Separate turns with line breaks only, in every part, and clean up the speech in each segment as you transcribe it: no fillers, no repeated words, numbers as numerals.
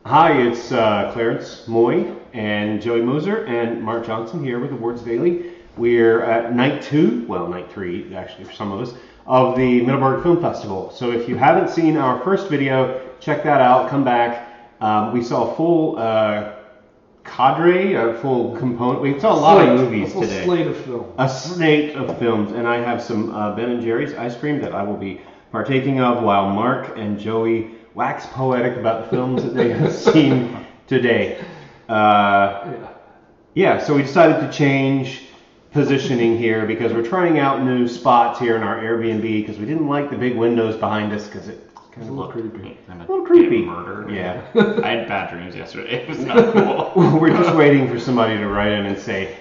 Hi, it's Clarence Moye and Joey Moser and Mark Johnson here with Awards Daily. We're at night 3 actually for some of us, of the Middleburg Film Festival. So if you haven't seen our first video, check that out, come back. We saw a full cadre, a full component. We saw a lot of movies today.
A slate of films.
A slate of films, and I have some Ben & Jerry's ice cream that I will be partaking of while Mark and Joey wax poetic about the films that they have seen today. So we decided to change positioning here because we're trying out new spots here in our Airbnb because we didn't like the big windows behind us because it kind of looked creepy.
A little creepy. Murdered.
Yeah.
I had bad dreams yesterday. It was not cool.
We're just waiting for somebody to write in and say,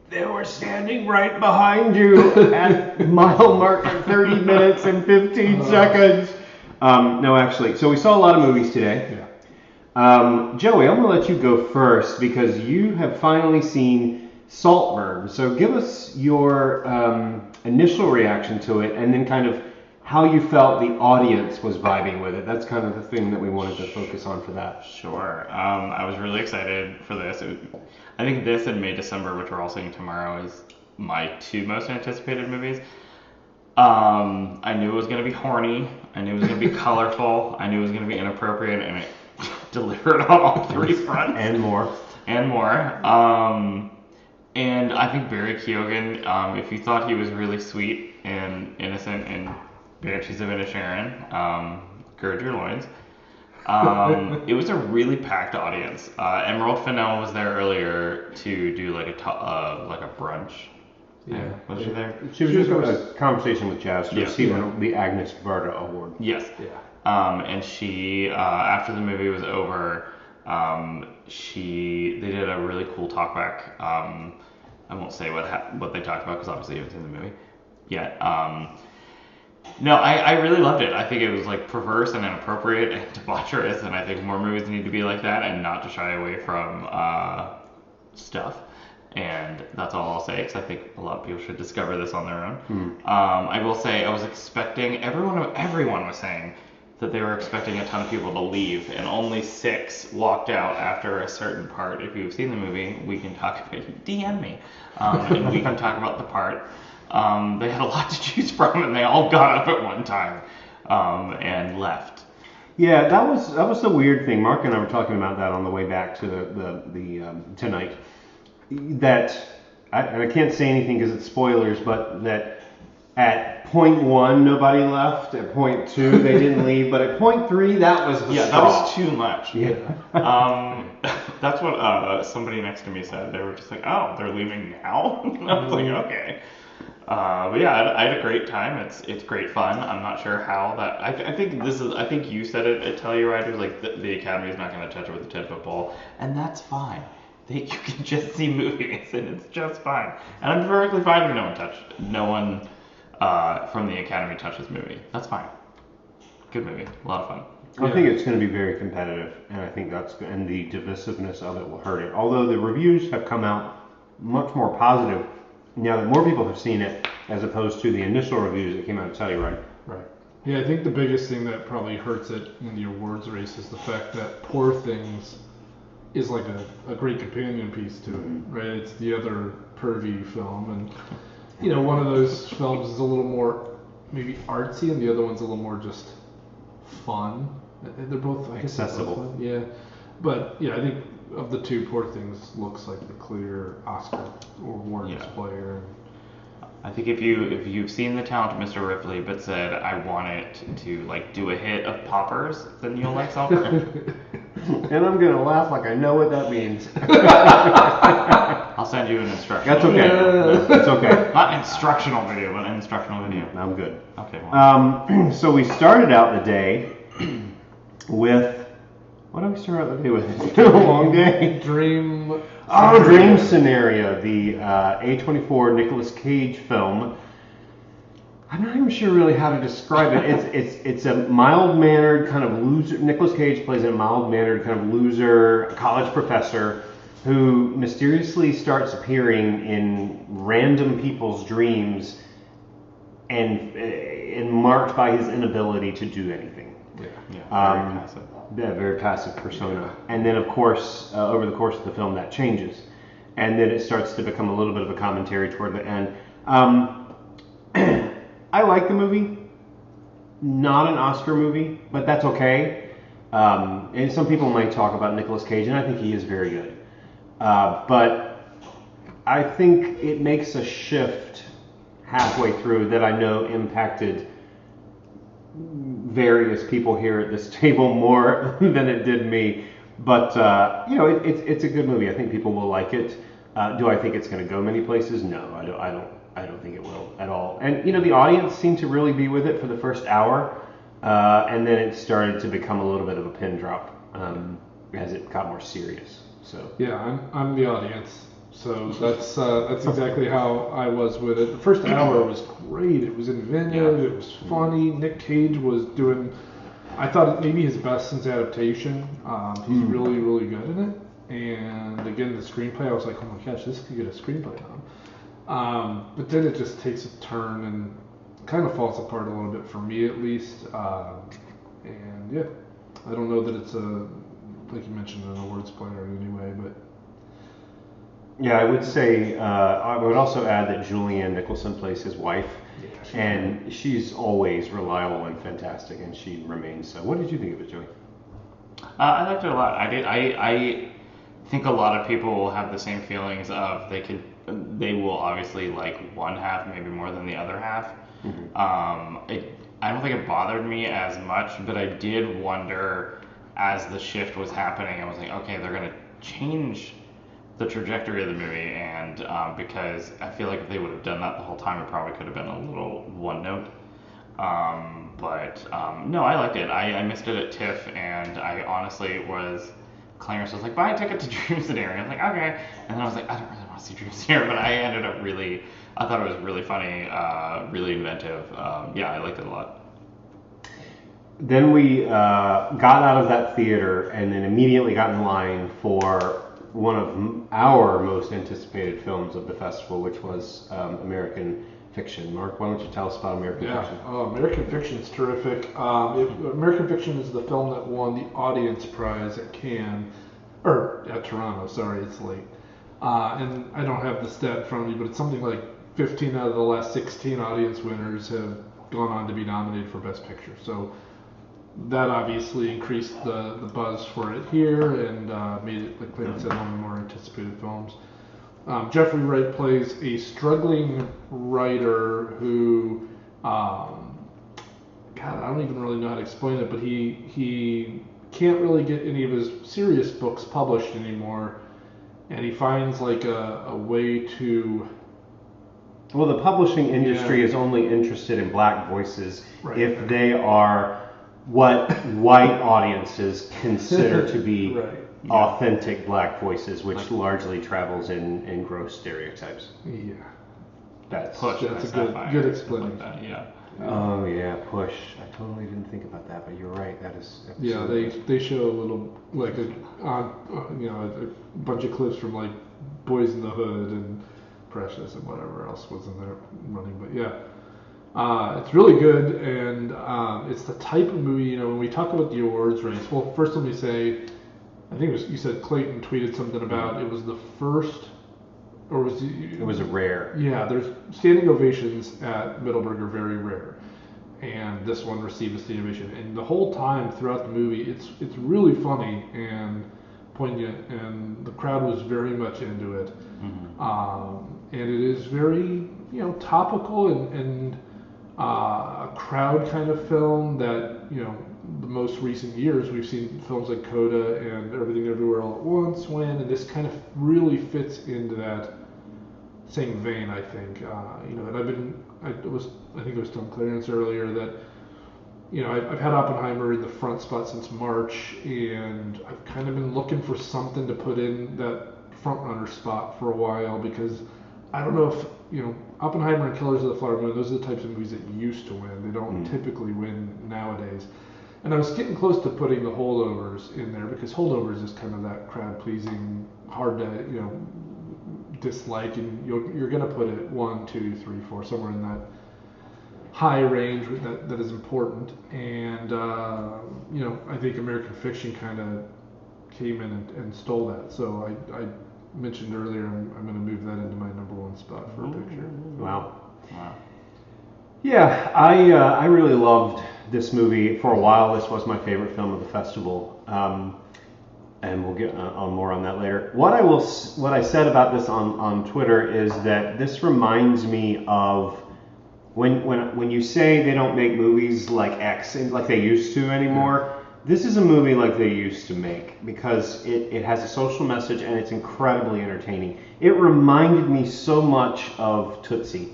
they were standing right behind you at mile marker 30 minutes and 15 seconds. No, actually. So we saw a lot of movies today.
Yeah.
Joey, I'm going to let you go first because you have finally seen Saltburn. So give us your initial reaction to it and then kind of how you felt the audience was vibing with it. That's kind of the thing that we wanted to focus on for that.
Sure. I was really excited for this. I think this and May, December, which we're all seeing tomorrow, is my two most anticipated movies. I knew it was going to be horny. I knew it was going to be colorful. I knew it was going to be inappropriate, and it delivered on all three fronts.
And more.
And I think Barry Keoghan, if you thought he was really sweet and innocent in Banshees of Inisherin, gird your loins. It was a really packed audience. Emerald Fennell was there earlier to do like a brunch.
Yeah.
Was she there?
She was just having a conversation with Jazz to receive the Agnes Varda Award.
Yes.
Yeah.
And she, after the movie was over, they did a really cool talkback. I won't say what they talked about because obviously you haven't seen the movie yet. No, I really loved it. I think it was like perverse and inappropriate and debaucherous, and I think more movies need to be like that and not to shy away from stuff. And that's all I'll say because I think a lot of people should discover this on their own. I will say I was expecting everyone was saying that they were expecting a ton of people to leave, and only 6 walked out after a certain part. If you've seen the movie, we can talk about it. DM me, and we can talk about the part. They had a lot to choose from, and they all got up at one time and left.
Yeah, that was the weird thing. Mark and I were talking about that on the way back to the tonight. That I can't say anything because it's spoilers, but that at point 1 nobody left. At point 2 they didn't leave, but at point 3 that was
that was too much.
Yeah.
That's what somebody next to me said. They were just like, "Oh, they're leaving now." I was like, "Okay." But yeah, I had a great time. It's great fun. I'm not sure how that. I think you said it at Telluride. It was like the Academy is not going to touch it with a 10-foot pole, and that's fine. You can just see movies, and it's just fine. And I'm perfectly fine if no one from the Academy touches movie. That's fine. Good movie, a lot of fun.
I think it's going to be very competitive, and I think and the divisiveness of it will hurt it. Although the reviews have come out much more positive now that more people have seen it, as opposed to the initial reviews that came out of Telluride.
Right. Yeah, I think the biggest thing that probably hurts it in the awards race is the fact that Poor Things is like a great companion piece to it, right? It's the other pervy film, and one of those films is a little more maybe artsy, and the other one's a little more just fun. They're both
accessible.
Both fun. Yeah, but I think of the two, Poor Things looks like the clear Oscar or awards player.
I think if you've seen The Talent of Mr. Ripley but said I want it to like do a hit of poppers, then you'll like Saltburn.
And I'm gonna laugh like I know what that means.
I'll send you an instructional.
That's okay. That's okay.
Not instructional video, but an instructional video.
I'm good.
Okay. Well.
So we started out the day with. What did we start out the day with? It's been a long day.
Dream
Scenario, the A24 Nicolas Cage film. I'm not even sure really how to describe it. It's a mild-mannered kind of loser. Nicolas Cage plays a mild-mannered kind of loser college professor who mysteriously starts appearing in random people's dreams and marked by his inability to do anything.
Very passive.
Yeah, very passive persona. And then, of course, over the course of the film, that changes. And then it starts to become a little bit of a commentary toward the end. I like the movie. Not an Oscar movie, but that's okay. And some people might talk about Nicolas Cage, and I think he is very good. But I think it makes a shift halfway through that I know impacted various people here at this table more than it did me. But it's a good movie. I think people will like it. Do I think it's going to go many places? No, I don't think it will at all. And the audience seemed to really be with it for the first hour, and then it started to become a little bit of a pin drop as it got more serious. So
yeah, I'm the audience. So that's exactly how I was with it. The first hour was great. It was inventive. It was funny. Nick Cage was doing, I thought, maybe his best since adaptation. He's really, really good in it. And again, the screenplay, I was like, oh my gosh, this could get a screenplay on. But then it just takes a turn and kind of falls apart a little bit for me, at least. And yeah, I don't know that it's like you mentioned, an awards player in any way, but.
Yeah, I would say, I would also add that Julianne Nicholson plays his wife, and she's always reliable and fantastic, and she remains so. What did you think of it, Joey?
I liked it a lot. I did. I think a lot of people will have the same feelings of they will obviously like one half maybe more than the other half. I don't think it bothered me as much, but I did wonder as the shift was happening. I was like, okay, they're gonna change the trajectory of the movie, and because I feel like if they would have done that the whole time, it probably could have been a little one note. But no, I liked it. I missed it at TIFF, and I honestly Clarence was like, buy a ticket to Dream Scenario. I was like, okay. And then I was like, I don't really want to see Dream Scenario, but I ended up I thought it was really funny, really inventive. Yeah, I liked it a lot.
Then we got out of that theater and then immediately got in line for one of our most anticipated films of the festival, which was American Fiction. Mark, why don't you tell us about American Fiction?
American Fiction is terrific. American Fiction is the film that won the audience prize at Cannes, or at Toronto, sorry, it's late. And I don't have the stat in front of me, but it's something like 15 out of the last 16 audience winners have gone on to be nominated for Best Picture. So that obviously increased the buzz for it here and made it, like Clarence said, one of the more anticipated films. Jeffrey Wright plays a struggling writer who, God, I don't even really know how to explain it, but he can't really get any of his serious books published anymore, and he finds like a way to.
Well, the publishing industry is only interested in black voices if they are what white audiences consider to be authentic black voices, which largely travels in gross stereotypes.
Yeah.
That's
a good explanation.
Like that, yeah.
Oh yeah, Push. I totally didn't think about that, but you're right. That is.
Yeah, they show a little like a bunch of clips from like Boys in the Hood and Precious and whatever else was in there running, but yeah. It's really good, and it's the type of movie, when we talk about the awards race, well, first let me say, I think you said Clayton tweeted something about it was the first, or was it?
It was a rare.
Yeah, there's standing ovations at Middleburg are very rare, and this one received a standing ovation, and the whole time throughout the movie, it's really funny and poignant, and the crowd was very much into it, and it is very, topical and a crowd kind of film that, the most recent years we've seen films like Coda and Everything Everywhere All at Once and this kind of really fits into that same vein, I think. And I think I was telling Clarence earlier that, I've had Oppenheimer in the front spot since March, and I've kind of been looking for something to put in that front runner spot for a while, because I don't know if, Oppenheimer and Killers of the Flower Moon, those are the types of movies that used to win. They don't typically win nowadays. And I was getting close to putting The Holdovers in there, because Holdovers is kind of that crowd-pleasing, hard to, dislike, and you're going to put it 1, 2, 3, 4, somewhere in high range that is important. And I think American Fiction kind of came in and stole that. So I mentioned earlier I'm going to move that into my number one spot for a picture.
Wow.
Wow.
Yeah, I really loved this movie. For a while, this was my favorite film of the festival, and we'll get on more on that later. What I said about this on Twitter is that this reminds me of when you say they don't make movies like X, like they used to anymore. This is a movie like they used to make because it has a social message and it's incredibly entertaining. It reminded me so much of Tootsie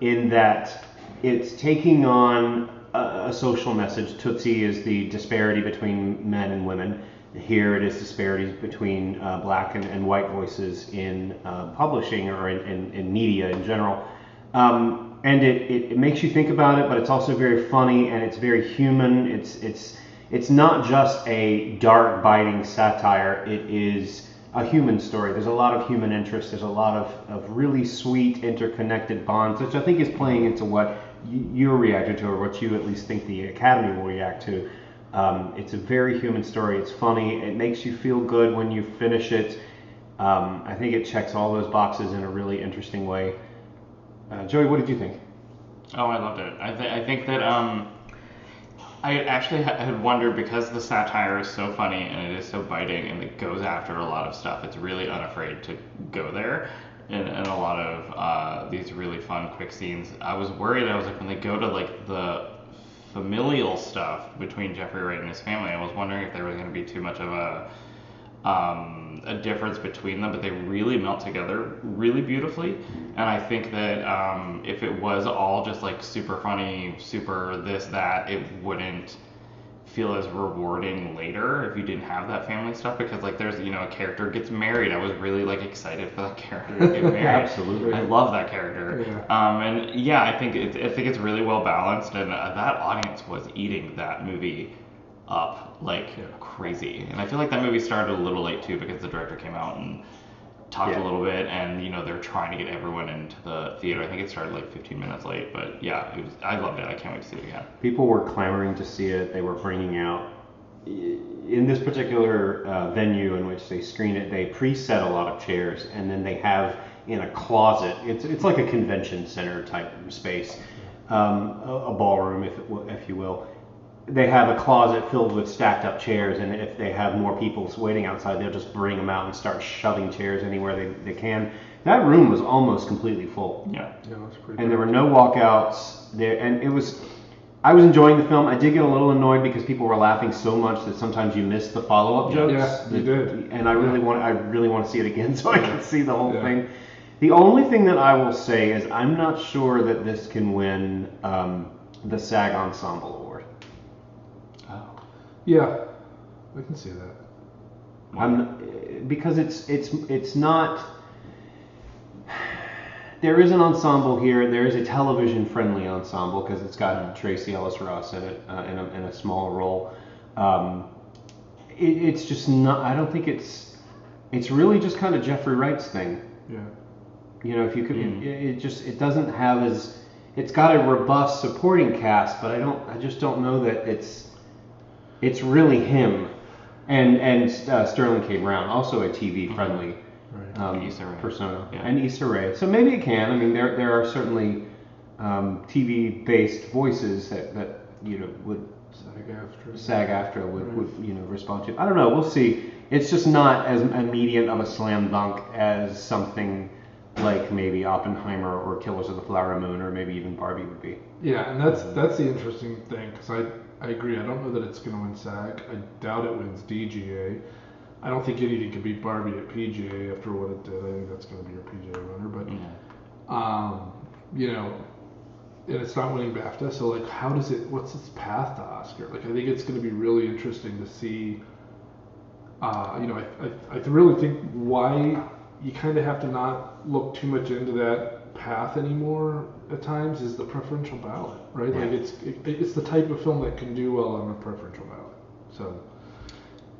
in that it's taking on a social message. Tootsie is the disparity between men and women. Here it is disparities between black and white voices in publishing or in media in general. And it makes you think about it, but it's also very funny and it's very human. It's not just a dark, biting satire. It is a human story. There's a lot of human interest. There's a lot of really sweet, interconnected bonds, which I think is playing into what you're reacting to, or what you at least think the Academy will react to. It's a very human story. It's funny. It makes you feel good when you finish it. I think it checks all those boxes in a really interesting way. Joey, what did you think?
Oh, I loved it. I think that I actually had wondered, because the satire is so funny and it is so biting and it goes after a lot of stuff. It's really unafraid to go there in a lot of these really fun, quick scenes. I was worried. I was like, when they go to like the familial stuff between Jeffrey Wright and his family, I was wondering if there was going to be too much of a difference between them, but they really melt together really beautifully. And I think that if it was all just like super funny, super this, that, it wouldn't feel as rewarding later if you didn't have that family stuff, because like there's, a character gets married. I was really like excited for that character to get married.
Absolutely.
I love that character.
Yeah.
And yeah, I think it's really well balanced, and that audience was eating that movie up like crazy. And I feel like that movie started a little late too, because the director came out and talked a little bit, and they're trying to get everyone into the theater. I think it started like 15 minutes late, but yeah, I loved it. I can't wait to see it again.
People were clamoring to see it. They were bringing out, in this particular venue in which they screen it, they preset a lot of chairs, and then they have in a closet, it's like a convention center type space, a ballroom if you will. They have a closet filled with stacked up chairs, and if they have more people waiting outside, they'll just bring them out and start shoving chairs anywhere they can. That room was almost completely full.
Yeah,
that's pretty.
And there were no walkouts there, and I was enjoying the film. I did get a little annoyed because people were laughing so much that sometimes you missed the follow-up jokes.
Yeah, you did.
And I really want to see it again so I can see the whole thing. The only thing that I will say is I'm not sure that this can win the SAG Ensemble Award.
Yeah, I can see that.
Because it's not. There is an ensemble here. There is a television-friendly ensemble because it's got Tracy Ellis Ross in it in a small role. It's just not. I don't think it's. It's really just kind of Jeffrey Wright's thing.
Yeah.
If you could, it doesn't have as. It's got a robust supporting cast, but I just don't know that it's really him, and Sterling K. Brown, also a TV-friendly persona, and Issa Rae. So maybe it can. I mean, there are certainly TV-based voices that would SAG-AFTRA would respond to. I don't know. We'll see. It's just not as immediate of a slam dunk as something like maybe Oppenheimer or Killers of the Flower Moon or maybe even Barbie would be.
Yeah, and that's the interesting thing, because I agree. I don't know that it's going to win SAG. I doubt it wins DGA. I don't think anything can beat Barbie at PGA after what it did. I think that's going to be your PGA winner. But, and it's not winning BAFTA. So, like, what's its path to Oscar? Like, I think it's going to be really interesting to see, I really think why you kind of have to not look too much into that path anymore at times is the preferential ballot, right? Like it's the type of film that can do well on a preferential ballot. So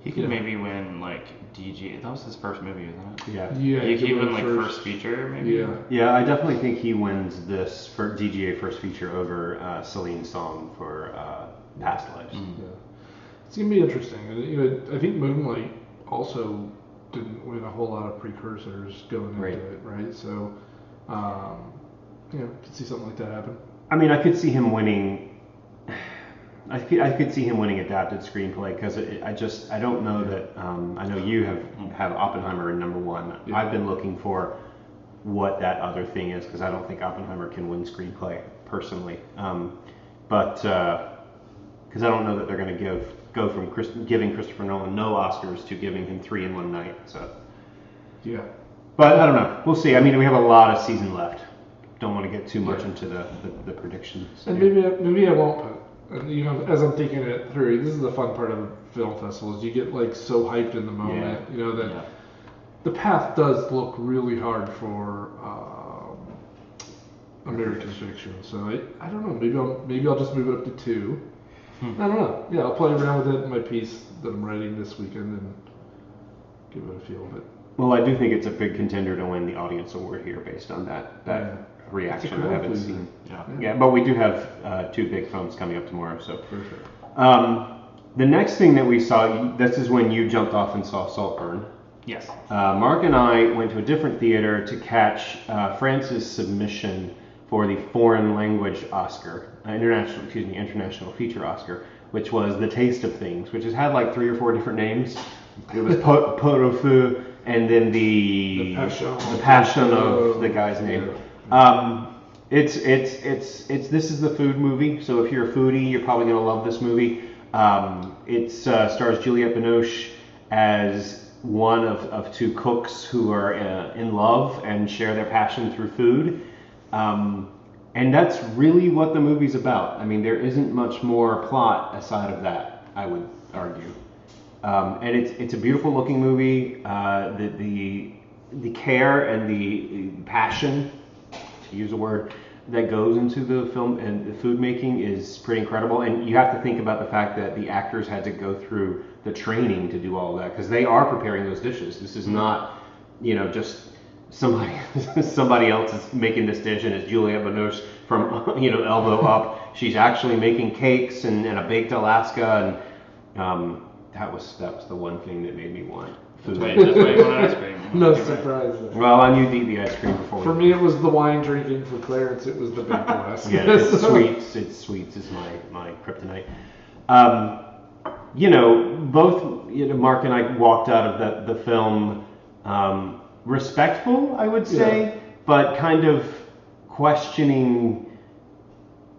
He could maybe win like DG. That was his first movie, wasn't it?
Yeah.
Yeah,
He could win like
first.
first feature, maybe.
Yeah.
Yeah, I definitely think he wins this for DGA first feature over Celine's song for Past Lives.
Yeah. It's gonna be interesting. I think Moonlight also didn't win a whole lot of precursors going into it, right? So, could see something like that happen.
I mean, I could see him winning. I could see him winning adapted screenplay because I don't know that. I know you have Oppenheimer in number one.
Yeah.
I've been looking for what that other thing is because I don't think Oppenheimer can win screenplay personally. But because I don't know that they're going to go from giving Christopher Nolan no Oscars to giving him 3 in one night. So
yeah.
But I don't know. We'll see. I mean, we have a lot of season left. Don't want to get too much into the predictions.
And maybe I won't put. As I'm thinking it through, this is the fun part of a film festival is you get like so hyped in the moment, that the path does look really hard for American fiction. So I don't know. Maybe I'll just move it up to 2. I don't know. Yeah, I'll play around with it in my piece that I'm writing this weekend and give it a feel. But
well, I do think it's a big contender to win the audience award here based on that reaction I haven't seen. Yeah, but we do have 2 big films coming up tomorrow. So
for sure.
The next thing that we saw, this is when you jumped off and saw Saltburn.
Yes.
Mark and I went to a different theater to catch France's submission for the foreign language Oscar, international feature Oscar, which was The Taste of Things, which has had like 3 or 4 different names. It was Pot au Feu, and then the passion of the guy's name. This is the food movie, so if you're a foodie, you're probably gonna love this movie. It stars Juliette Binoche as one of 2 cooks who are in love and share their passion through food. And that's really what the movie's about. I mean, there isn't much more plot aside of that, I would argue. And it's a beautiful looking movie. The care and the passion, to use a word, that goes into the film and the food making is pretty incredible. And you have to think about the fact that the actors had to go through the training to do all of that because they are preparing those dishes. This is not, just somebody else is making this dish and it's Juliette Binoche from elbow up. She's actually making cakes and a baked Alaska, and that was the one thing that made me want food.
That's why you want ice cream.
No surprise there.
Well, I knew to eat the ice cream before.
For me, it was the wine drinking. For Clarence, it was the baked Alaska.
Yeah, it's sweets is my kryptonite. Both Mark and I walked out of the film respectful, I would say, but kind of questioning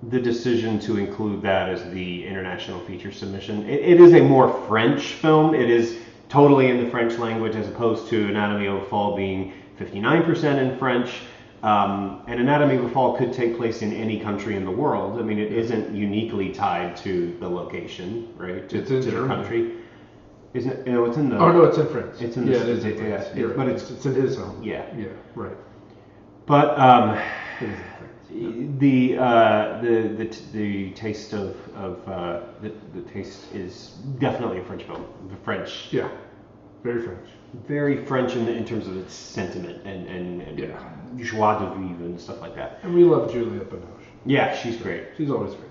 the decision to include that as the international feature submission. It is a more French film. It is totally in the French language as opposed to Anatomy of a Fall being 59% in French. And Anatomy of a Fall could take place in any country in the world. I mean, it isn't uniquely tied to the location, right? To the country. Isn't it? It's in the.
Oh no, it's in France.
It's in the.
it is in France.
But
it's in his home.
Yeah.
Yeah. Right.
But
It is in France.
the taste of the taste is definitely a French film. French.
Yeah. Very French.
Very French in terms of its sentiment and joie de vivre and stuff like that.
And we love Juliette Binoche.
Yeah, she's great.
She's always great.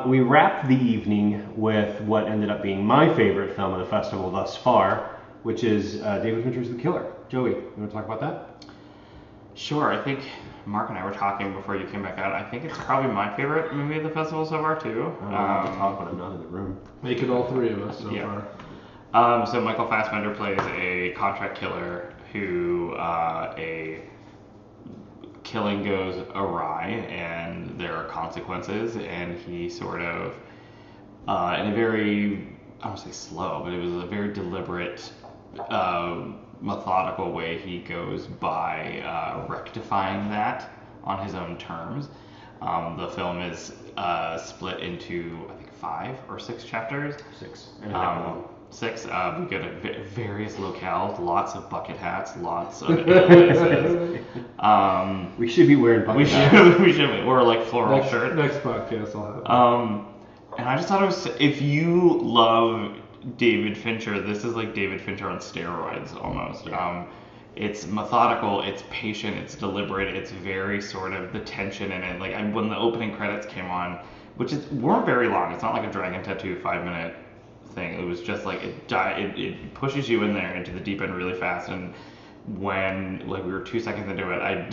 We wrapped the evening with what ended up being my favorite film of the festival thus far, which is David Fincher's The Killer. Joey, you want to talk about that?
Sure. I think Mark and I were talking before you came back out. I think it's probably my favorite movie of the festival so far too.
I don't have to talk when I'm not in the room.
Make it all 3 of us so far.
So Michael Fassbender plays a contract killer who a killing goes awry and there are consequences, and he sort of in a very, I don't want to say slow, but it was a very deliberate, methodical way he goes by rectifying that on his own terms. The film is split into, I think, 5 or 6 chapters.
6.
6. We go to various locales, lots of bucket hats, lots of aliases.
We should be wearing bucket hats.
We should. Or like floral shirt.
Next podcast I'll have.
And I just thought it was, if you love David Fincher. This is like David Fincher on steroids almost.
Yeah.
It's methodical, it's patient, it's deliberate, it's very sort of the tension in it. Like when the opening credits came on, which weren't very long. It's not like a Dragon Tattoo 5-minute thing. It was just like it pushes you in there into the deep end really fast. And when like we were 2 seconds into it, I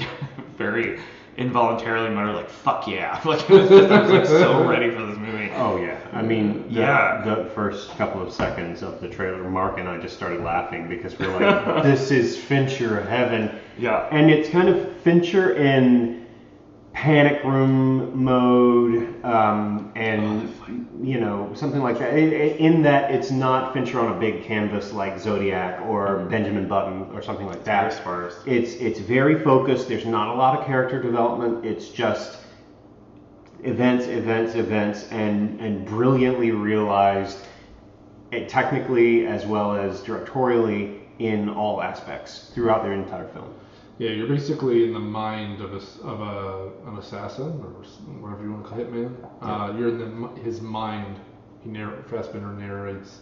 very involuntarily muttered like "fuck yeah!" Like I was like so ready for this movie.
Oh yeah, I mean
Yeah.
the first couple of seconds of the trailer, Mark and I just started laughing because we're like, this is Fincher heaven.
Yeah.
And it's kind of Fincher in panic room mode, and you know, something like that. In that it's not Fincher on a big canvas like Zodiac or Benjamin Button or something like that.
Very sparse.
It's very focused. There's not a lot of character development. It's just events, and brilliantly realized, technically as well as directorially in all aspects throughout their entire film.
Yeah, you're basically in the mind of an assassin or whatever you want to call hitman. You're in his mind. Fassbender narrates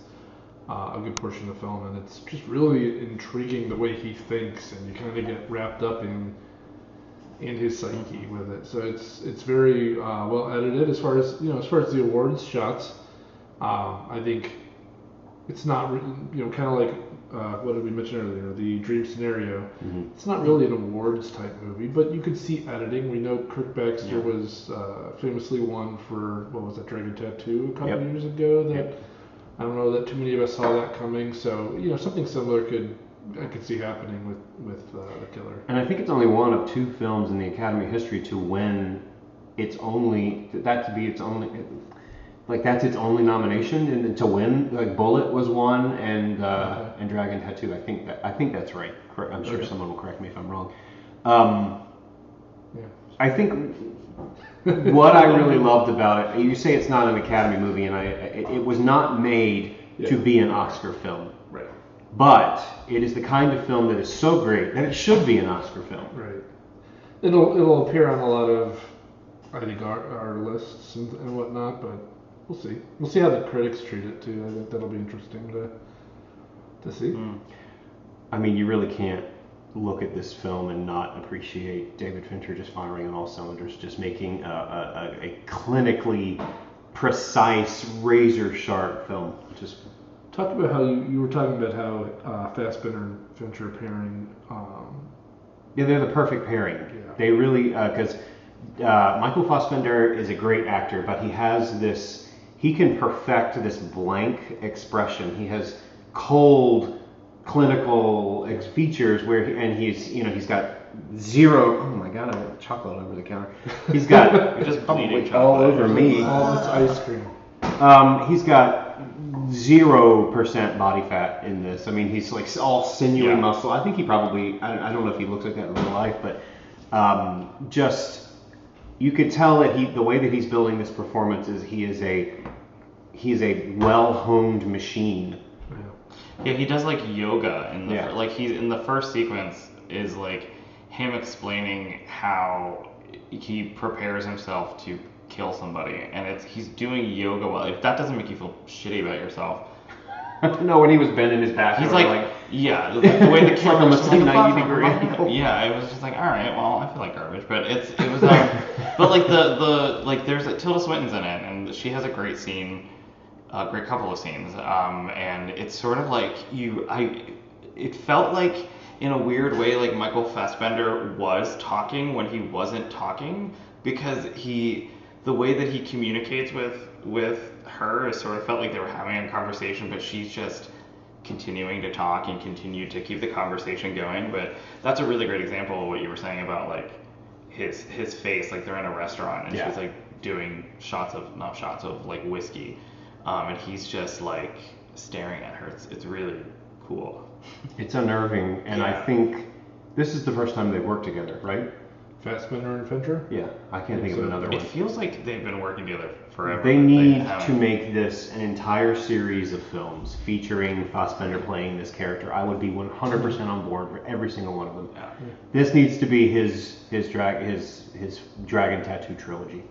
a good portion of the film, and it's just really intriguing the way he thinks, and you kind of get wrapped up in his psyche with it. So it's very well edited as far as the awards shots. I think it's not kind of like what did we mention earlier, the Dream Scenario.
Mm-hmm.
It's not really an awards type movie, but you could see editing. We know Kirk Baxter was famously won for what was that, Dragon Tattoo a couple years ago. That I don't know that too many of us saw that coming. So something similar I could see happening with The Killer.
And I think it's only one of two films in the Academy history to win its only that's its only nomination, and to win. Like Bullet was one, and Dragon Tattoo. I think that's right. I'm sure someone will correct me if I'm wrong. I think what I really loved about it, you say it's not an Academy movie, and it was not made to be an Oscar film.
Right.
But it is the kind of film that is so great that it should be an Oscar film.
Right. It'll appear on a lot of, I think, our lists and whatnot, but we'll see. We'll see how the critics treat it too. I think that'll be interesting to see.
I mean, you really can't look at this film and not appreciate David Fincher just firing on all cylinders, just making a clinically precise, razor-sharp film. Just
talk about how you were talking about how Fassbender and Fincher pairing.
Yeah, they're the perfect pairing.
Yeah.
They really, because Michael Fassbender is a great actor, but he has this. He can perfect this blank expression. He has cold, clinical features he's got zero. Oh my God! I got chocolate all over the counter. He's got
You're just bleeding
all
chocolate.
over me.
All this ice cream.
He's got 0% body fat in this. I mean, he's like all sinewy muscle. I think he probably. I don't know if he looks like that in real life, but just you could tell that the way that he's building this performance is he is a well-honed machine.
Yeah, he does like yoga in the like he's in the first sequence is like him explaining how he prepares himself to kill somebody, and he's doing yoga while. If that doesn't make you feel shitty about yourself.
No, when he was bending his back,
he's like the way the camera was
like 90 degree angle.
Yeah, it was just like, all right, well, I feel like garbage, but it was but like the there's Tilda Swinton's in it, and she has a great scene. A great couple of scenes, and it's sort of like it felt like in a weird way like Michael Fassbender was talking when he wasn't talking, because the way that he communicates with her is sort of felt like they were having a conversation, but she's just continuing to talk and continue to keep the conversation going. But that's a really great example of what you were saying about like his face, like they're in a restaurant and she's like doing shots of like whiskey. And he's just like staring at her. It's really cool. It's
unnerving, and I think this is the first time they've worked together, right?
Fassbender and Fincher?
Yeah, I can't think of another one.
It feels like they've been working together forever.
They need to make this an entire series of films featuring Fassbender playing this character. I would be 100% on board for every single one of them.
Yeah.
This needs to be his Dragon Tattoo trilogy,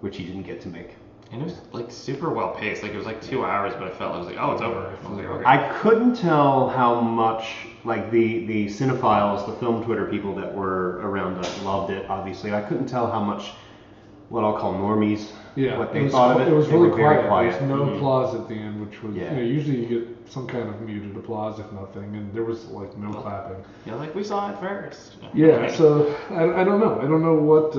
which he didn't get to make.
And it was like super well paced. Like it was like 2 hours, but I felt, I was like, oh, it's over. I was like, okay.
I couldn't tell how much, like the cinephiles, the film Twitter people that were around us loved it. Obviously, I couldn't tell how much what I'll call normies.
Yeah,
what they thought of it.
It was
They
really
were very
quiet. There was no
Mhm.
applause at the end, which was
Yeah.
usually you get some kind of muted applause, if nothing, and there was like no clapping.
Yeah, like we saw it first.
Yeah, so I don't know. I don't know what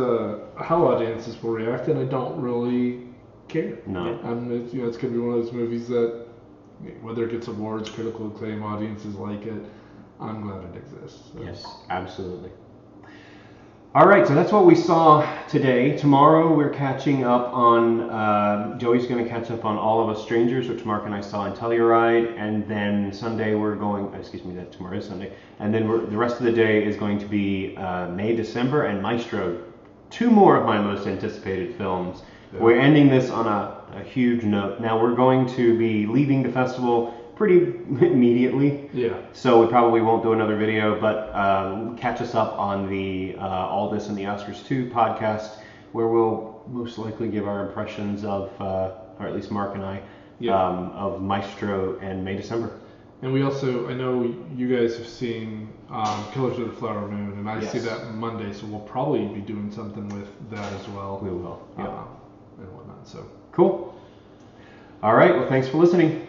how audiences will react, and I don't really care.
No.
It's gonna be one of those movies that whether it gets awards, critical acclaim, audiences like it, I'm glad it exists. So.
Yes, absolutely. All right, so that's what we saw today. Tomorrow we're catching up on, Joey's going to catch up on All of Us Strangers, which Mark and I saw in Telluride, and then Sunday we're going, that tomorrow is Sunday, and then the rest of the day is going to be May, December, and Maestro, two more of my most anticipated films. Yeah. We're ending this on a huge note. Now we're going to be leaving the festival pretty immediately.
Yeah.
So we probably won't do another video, but catch us up on the All This and the Oscars 2 podcast, where we'll most likely give our impressions of, or at least Mark and I, of Maestro and May, December.
And we also, I know you guys have seen Killers of the Flower Moon, and I see that Monday, so we'll probably be doing something with that as well.
We will, yeah.
And whatnot, so.
Cool. All right, well, thanks for listening.